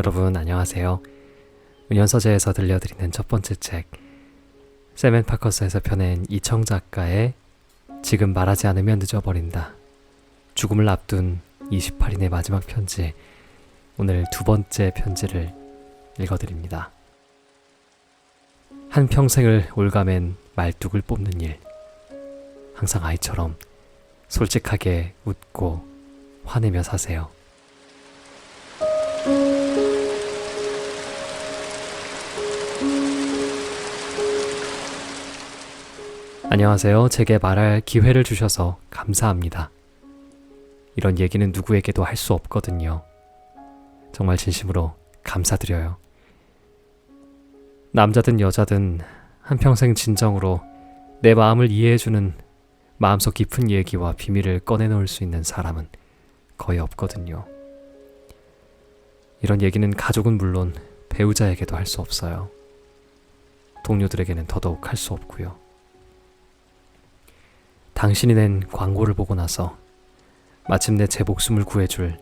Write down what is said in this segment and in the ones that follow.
여러분 안녕하세요. 은연서재에서 들려드리는 첫 번째 책 샘 앤 파커스에서 펴낸 이청 작가의 지금 말하지 않으면 늦어버린다. 죽음을 앞둔 28인의 마지막 편지, 오늘 두 번째 편지를 읽어드립니다. 한 평생을 올가맨 말뚝을 뽑는 일. 항상 아이처럼 솔직하게 웃고 화내며 사세요. 안녕하세요. 제게 말할 기회를 주셔서 감사합니다. 이런 얘기는 누구에게도 할 수 없거든요. 정말 진심으로 감사드려요. 남자든 여자든 한평생 진정으로 내 마음을 이해해주는 마음속 깊은 얘기와 비밀을 꺼내놓을 수 있는 사람은 거의 없거든요. 이런 얘기는 가족은 물론 배우자에게도 할 수 없어요. 동료들에게는 더더욱 할 수 없고요. 당신이 낸 광고를 보고 나서 마침내 제 목숨을 구해줄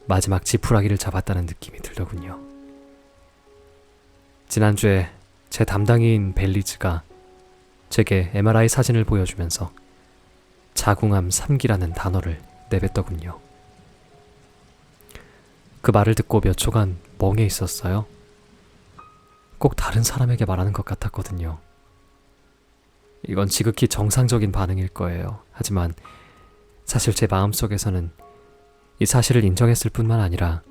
마지막 지푸라기를 잡았다는 느낌이 들더군요. 지난주에 제 담당인 벨리즈가 제게 MRI 사진을 보여주면서 자궁암 3기라는 단어를 내뱉더군요. 그 말을 듣고 몇 초간 멍해 있었어요. 꼭 다른 사람에게 말하는 것 같았거든요. 이건 지극히 정상적인 반응일 거예요. 하지만 사실 제 마음속에서는 이 사실을 인정했을 뿐만 아니라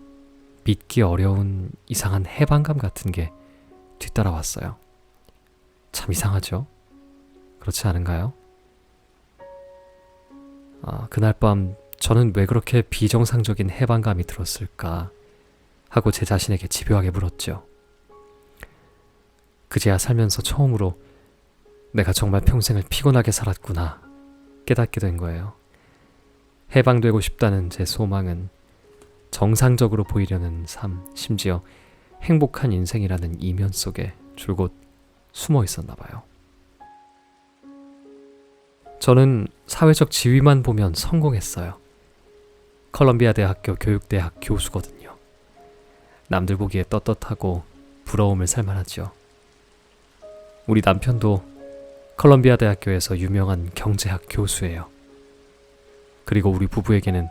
믿기 어려운 이상한 해방감 같은 게 뒤따라왔어요. 참 이상하죠? 그렇지 않은가요? 그날 밤 저는 왜 그렇게 비정상적인 해방감이 들었을까 하고 제 자신에게 집요하게 물었죠. 그제야 살면서 처음으로 내가 정말 평생을 피곤하게 살았구나 깨닫게 된 거예요. 해방되고 싶다는 제 소망은 정상적으로 보이려는 삶, 심지어 행복한 인생이라는 이면 속에 줄곧 숨어 있었나 봐요. 저는 사회적 지위만 보면 성공했어요. 컬럼비아 대학교 교육대학 교수거든요. 남들 보기에 떳떳하고 부러움을 살만하죠. 우리 남편도 컬럼비아 대학교에서 유명한 경제학 교수예요. 그리고 우리 부부에게는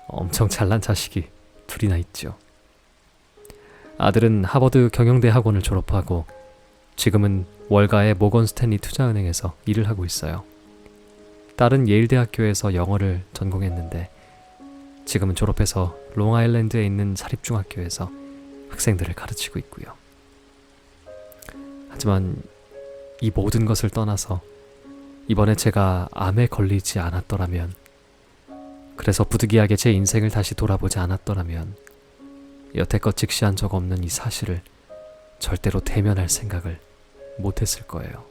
엄청 잘난 자식이 둘이나 있죠. 아들은 하버드 경영대 학원을 졸업하고 지금은 월가의 모건 스탠리 투자은행에서 일을 하고 있어요. 딸은 예일 대학교에서 영어를 전공했는데 지금은 졸업해서 롱아일랜드에 있는 사립중학교에서 학생들을 가르치고 있고요. 하지만 이 모든 것을 떠나서 이번에 제가 암에 걸리지 않았더라면, 그래서 부득이하게 제 인생을 다시 돌아보지 않았더라면 여태껏 직시한 적 없는 이 사실을 절대로 대면할 생각을 못했을 거예요.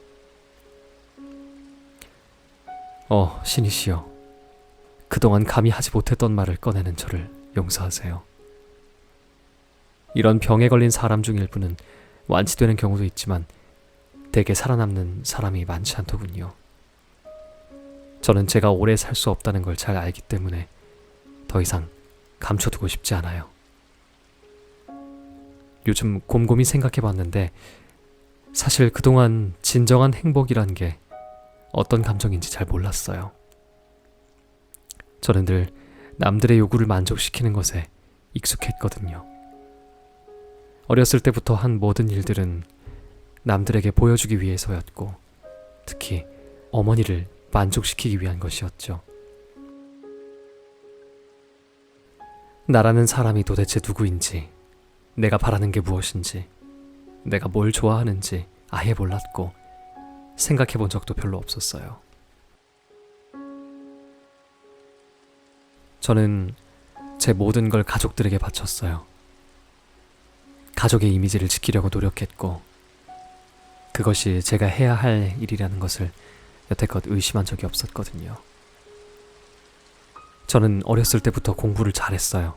신이시여, 그동안 감히 하지 못했던 말을 꺼내는 저를 용서하세요. 이런 병에 걸린 사람 중 일부는 완치되는 경우도 있지만 대개 살아남는 사람이 많지 않더군요. 저는 제가 오래 살 수 없다는 걸 잘 알기 때문에 더 이상 감춰두고 싶지 않아요. 요즘 곰곰이 생각해봤는데 사실 그동안 진정한 행복이란 게 어떤 감정인지 잘 몰랐어요. 저는 늘 남들의 요구를 만족시키는 것에 익숙했거든요. 어렸을 때부터 한 모든 일들은 남들에게 보여주기 위해서였고, 특히 어머니를 만족시키기 위한 것이었죠. 나라는 사람이 도대체 누구인지, 내가 바라는 게 무엇인지, 내가 뭘 좋아하는지 아예 몰랐고 생각해 본 적도 별로 없었어요. 저는 제 모든 걸 가족들에게 바쳤어요. 가족의 이미지를 지키려고 노력했고, 그것이 제가 해야 할 일이라는 것을 여태껏 의심한 적이 없었거든요. 저는 어렸을 때부터 공부를 잘했어요.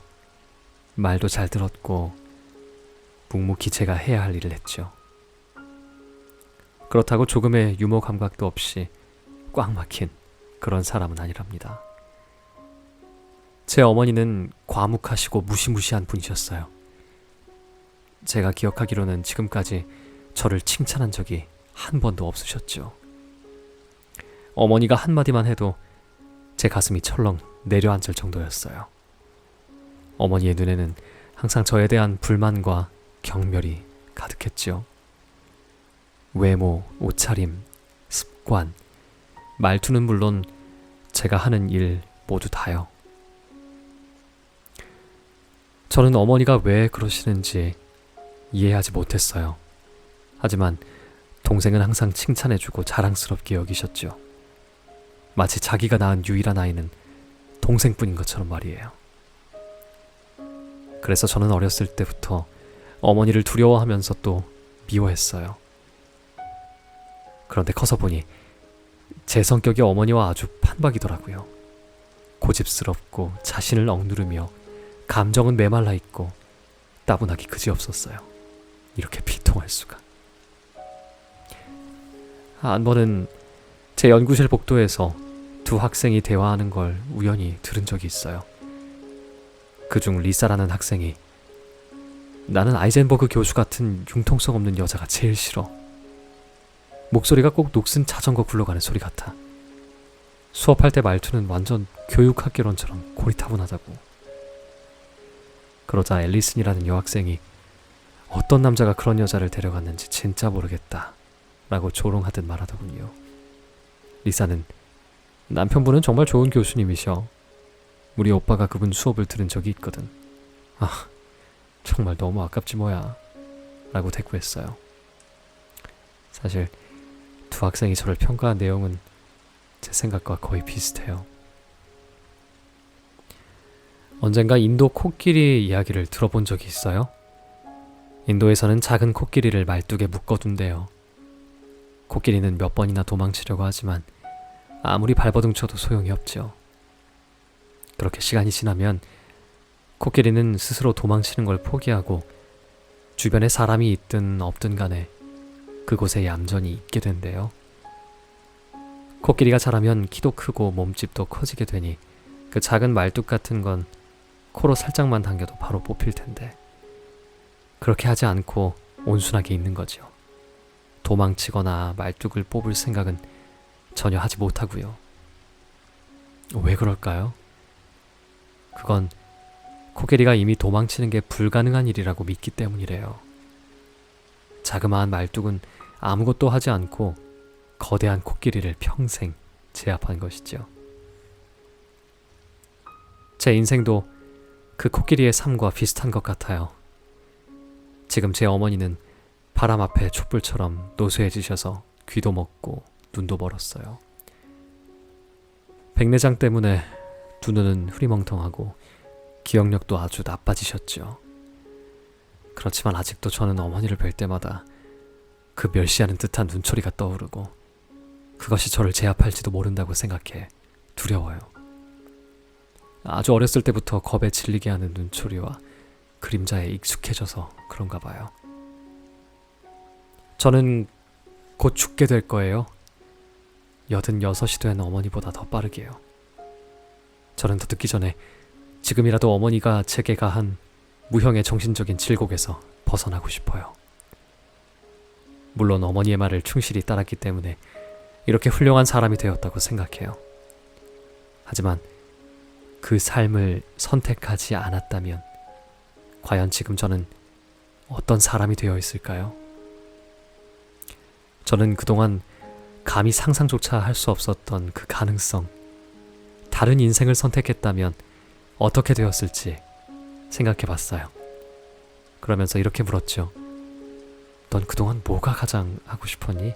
말도 잘 들었고 묵묵히 제가 해야 할 일을 했죠. 그렇다고 조금의 유머 감각도 없이 꽉 막힌 그런 사람은 아니랍니다. 제 어머니는 과묵하시고 무시무시한 분이셨어요. 제가 기억하기로는 지금까지 저를 칭찬한 적이 한 번도 없으셨죠. 어머니가 한마디만 해도 제 가슴이 철렁 내려앉을 정도였어요. 어머니의 눈에는 항상 저에 대한 불만과 경멸이 가득했죠. 외모, 옷차림, 습관, 말투는 물론 제가 하는 일 모두 다요. 저는 어머니가 왜 그러시는지 이해하지 못했어요. 하지만 동생은 항상 칭찬해주고 자랑스럽게 여기셨죠. 마치 자기가 낳은 유일한 아이는 동생뿐인 것처럼 말이에요. 그래서 저는 어렸을 때부터 어머니를 두려워하면서 또 미워했어요. 그런데 커서 보니 제 성격이 어머니와 아주 판박이더라고요. 고집스럽고 자신을 억누르며 감정은 메말라 있고 따분하기 그지없었어요. 이렇게 비통할 수가. 한 번은 제 연구실 복도에서 두 학생이 대화하는 걸 우연히 들은 적이 있어요. 그중 리사라는 학생이 나는 아이젠버그 교수 같은 융통성 없는 여자가 제일 싫어. 목소리가 꼭 녹슨 자전거 굴러가는 소리 같아. 수업할 때 말투는 완전 교육학개론처럼 고리타분하다고. 그러자 앨리슨이라는 여학생이 어떤 남자가 그런 여자를 데려갔는지 진짜 모르겠다 라고 조롱하듯 말하더군요. 리사는 남편분은 정말 좋은 교수님이셔. 우리 오빠가 그분 수업을 들은 적이 있거든. 아, 정말 너무 아깝지 뭐야 라고 대꾸했어요. 사실 두 학생이 저를 평가한 내용은 제 생각과 거의 비슷해요. 언젠가 인도 코끼리 이야기를 들어본 적이 있어요? 인도에서는 작은 코끼리를 말뚝에 묶어둔대요. 코끼리는 몇 번이나 도망치려고 하지만 아무리 발버둥쳐도 소용이 없죠. 그렇게 시간이 지나면 코끼리는 스스로 도망치는 걸 포기하고 주변에 사람이 있든 없든 간에 그곳에 얌전히 있게 된대요. 코끼리가 자라면 키도 크고 몸집도 커지게 되니 그 작은 말뚝 같은 건 코로 살짝만 당겨도 바로 뽑힐 텐데 그렇게 하지 않고 온순하게 있는 거죠. 도망치거나 말뚝을 뽑을 생각은 전혀 하지 못하고요. 왜 그럴까요? 그건 코끼리가 이미 도망치는 게 불가능한 일이라고 믿기 때문이래요. 자그마한 말뚝은 아무것도 하지 않고 거대한 코끼리를 평생 제압한 것이죠. 제 인생도 그 코끼리의 삶과 비슷한 것 같아요. 지금 제 어머니는 바람 앞에 촛불처럼 노쇠해지셔서 귀도 먹고 눈도 멀었어요. 백내장 때문에 두 눈은 흐리멍텅하고 기억력도 아주 나빠지셨죠. 그렇지만 아직도 저는 어머니를 뵐 때마다 그 멸시하는 듯한 눈초리가 떠오르고 그것이 저를 제압할지도 모른다고 생각해 두려워요. 아주 어렸을 때부터 겁에 질리게 하는 눈초리와 그림자에 익숙해져서 그런가 봐요. 저는 곧 죽게 될 거예요. 86이 된 어머니보다 더 빠르게요. 저는 더 늦기 전에 지금이라도 어머니가 제게 가한 무형의 정신적인 질곡에서 벗어나고 싶어요. 물론 어머니의 말을 충실히 따랐기 때문에 이렇게 훌륭한 사람이 되었다고 생각해요. 하지만 그 삶을 선택하지 않았다면 과연 지금 저는 어떤 사람이 되어 있을까요? 저는 그동안 감히 상상조차 할 수 없었던 그 가능성, 다른 인생을 선택했다면 어떻게 되었을지 생각해봤어요. 그러면서 이렇게 물었죠. 넌 그동안 뭐가 가장 하고 싶었니?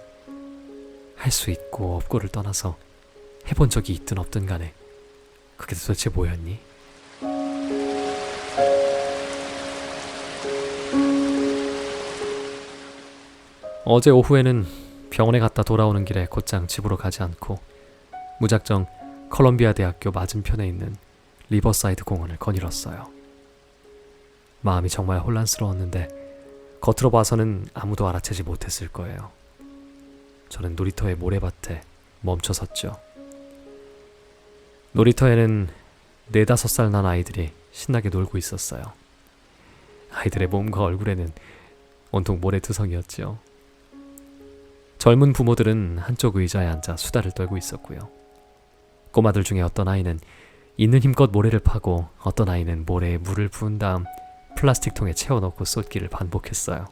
할 수 있고 없고를 떠나서 해본 적이 있든 없든 간에 그게 도대체 뭐였니? 어제 오후에는 병원에 갔다 돌아오는 길에 곧장 집으로 가지 않고 무작정 컬럼비아 대학교 맞은편에 있는 리버사이드 공원을 거닐었어요. 마음이 정말 혼란스러웠는데 겉으로 봐서는 아무도 알아채지 못했을 거예요. 저는 놀이터의 모래밭에 멈춰 섰죠. 놀이터에는 4-5살 난 아이들이 신나게 놀고 있었어요. 아이들의 몸과 얼굴에는 온통 모래투성이었지요. 젊은 부모들은 한쪽 의자에 앉아 수다를 떨고 있었고요. 꼬마들 중에 어떤 아이는 있는 힘껏 모래를 파고 어떤 아이는 모래에 물을 부은 다음 플라스틱 통에 채워넣고 쏟기를 반복했어요.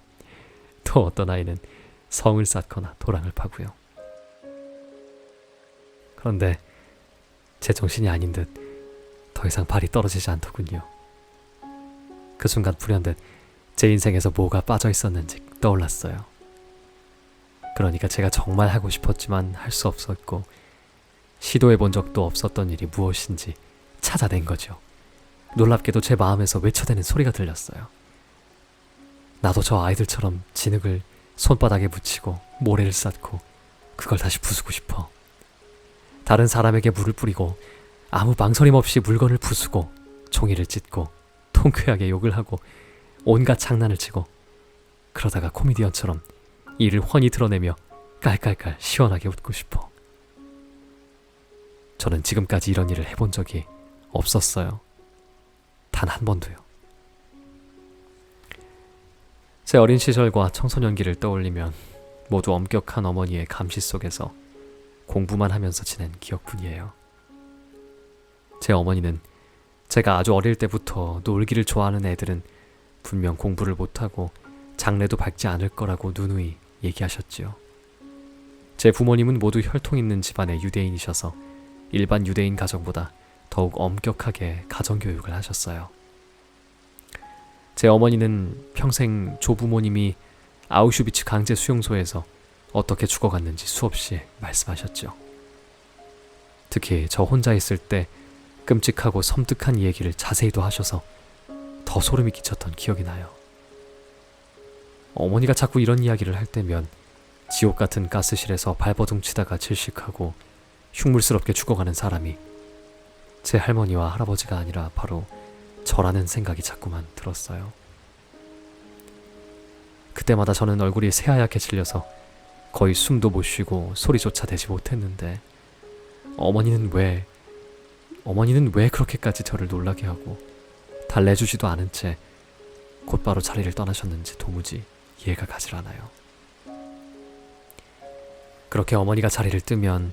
또 어떤 아이는 성을 쌓거나 도랑을 파고요. 그런데 제 정신이 아닌 듯 더 이상 발이 떨어지지 않더군요. 그 순간 불현듯 제 인생에서 뭐가 빠져 있었는지 떠올랐어요. 그러니까 제가 정말 하고 싶었지만 할 수 없었고 시도해 본 적도 없었던 일이 무엇인지 찾아낸 거죠. 놀랍게도 제 마음에서 외쳐대는 소리가 들렸어요. 나도 저 아이들처럼 진흙을 손바닥에 묻히고 모래를 쌓고 그걸 다시 부수고 싶어. 다른 사람에게 물을 뿌리고 아무 망설임 없이 물건을 부수고 종이를 찢고 통쾌하게 욕을 하고 온갖 장난을 치고 그러다가 코미디언처럼 이를 훤히 드러내며 깔깔깔 시원하게 웃고 싶어. 저는 지금까지 이런 일을 해본 적이 없었어요. 단 한 번도요. 제 어린 시절과 청소년기를 떠올리면 모두 엄격한 어머니의 감시 속에서 공부만 하면서 지낸 기억뿐이에요. 제 어머니는 제가 아주 어릴 때부터 놀기를 좋아하는 애들은 분명 공부를 못하고 장래도 밝지 않을 거라고 누누이 얘기하셨지요. 제 부모님은 모두 혈통 있는 집안의 유대인이셔서 일반 유대인 가정보다 더욱 엄격하게 가정교육을 하셨어요. 제 어머니는 평생 조부모님이 아우슈비츠 강제 수용소에서 어떻게 죽어갔는지 수없이 말씀하셨죠. 특히 저 혼자 있을 때 끔찍하고 섬뜩한 얘기를 자세히도 하셔서 더 소름이 끼쳤던 기억이 나요. 어머니가 자꾸 이런 이야기를 할 때면 지옥 같은 가스실에서 발버둥 치다가 질식하고 흉물스럽게 죽어가는 사람이 제 할머니와 할아버지가 아니라 바로 저라는 생각이 자꾸만 들었어요. 그때마다 저는 얼굴이 새하얗게 질려서 거의 숨도 못 쉬고 소리조차 내지 못했는데 어머니는 왜 그렇게까지 저를 놀라게 하고 달래주지도 않은 채 곧바로 자리를 떠나셨는지 도무지 이해가 가질 않아요. 그렇게 어머니가 자리를 뜨면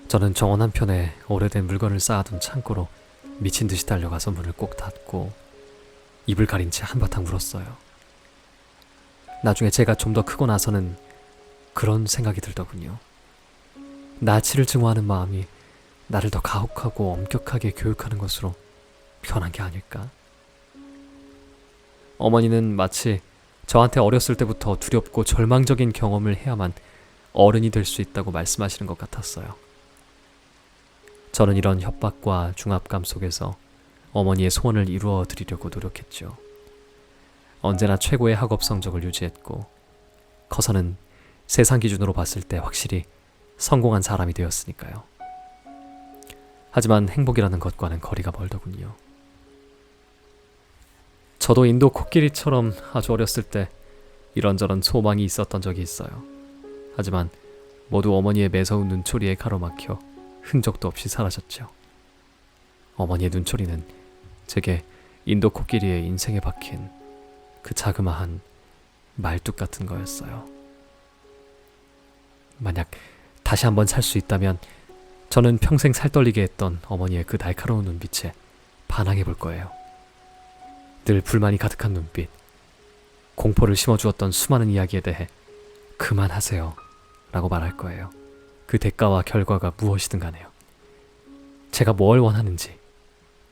저는 정원 한편에 오래된 물건을 쌓아둔 창고로 미친 듯이 달려가서 문을 꼭 닫고 입을 가린 채 한바탕 울었어요. 나중에 제가 좀 더 크고 나서는 그런 생각이 들더군요. 나치를 증오하는 마음이 나를 더 가혹하고 엄격하게 교육하는 것으로 변한 게 아닐까? 어머니는 마치 저한테 어렸을 때부터 두렵고 절망적인 경험을 해야만 어른이 될 수 있다고 말씀하시는 것 같았어요. 저는 이런 협박과 중압감 속에서 어머니의 소원을 이루어 드리려고 노력했죠. 언제나 최고의 학업 성적을 유지했고 커서는 세상 기준으로 봤을 때 확실히 성공한 사람이 되었으니까요. 하지만 행복이라는 것과는 거리가 멀더군요. 저도 인도 코끼리처럼 아주 어렸을 때 이런저런 소망이 있었던 적이 있어요. 하지만 모두 어머니의 매서운 눈초리에 가로막혀 흔적도 없이 사라졌죠. 어머니의 눈초리는 제게 인도 코끼리의 인생에 박힌 그 자그마한 말뚝 같은 거였어요. 만약 다시 한번 살 수 있다면 저는 평생 살떨리게 했던 어머니의 그 날카로운 눈빛에 반항해 볼 거예요. 늘 불만이 가득한 눈빛, 공포를 심어주었던 수많은 이야기에 대해 그만하세요 라고 말할 거예요. 그 대가와 결과가 무엇이든 간에요. 제가 뭘 원하는지,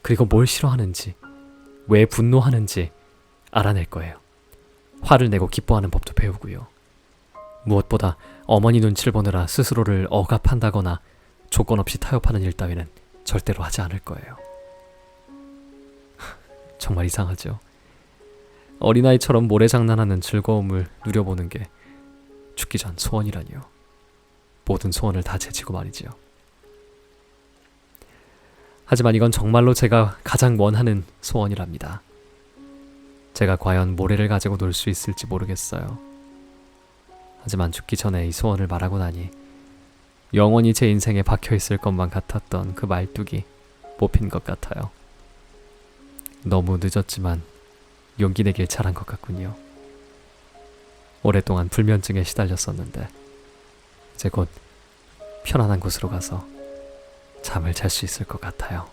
그리고 뭘 싫어하는지, 왜 분노하는지 알아낼 거예요. 화를 내고 기뻐하는 법도 배우고요. 무엇보다 어머니 눈치를 보느라 스스로를 억압한다거나 조건 없이 타협하는 일 따위는 절대로 하지 않을 거예요. 정말 이상하죠. 어린아이처럼 모래장난하는 즐거움을 누려보는 게 죽기 전 소원이라니요. 모든 소원을 다 제치고 말이지요. 하지만 이건 정말로 제가 가장 원하는 소원이랍니다. 제가 과연 모래를 가지고 놀 수 있을지 모르겠어요. 하지만 죽기 전에 이 소원을 말하고 나니 영원히 제 인생에 박혀있을 것만 같았던 그 말뚝이 뽑힌 것 같아요. 너무 늦었지만 용기 내길 잘한 것 같군요. 오랫동안 불면증에 시달렸었는데 이제 곧 편안한 곳으로 가서 잠을 잘 수 있을 것 같아요.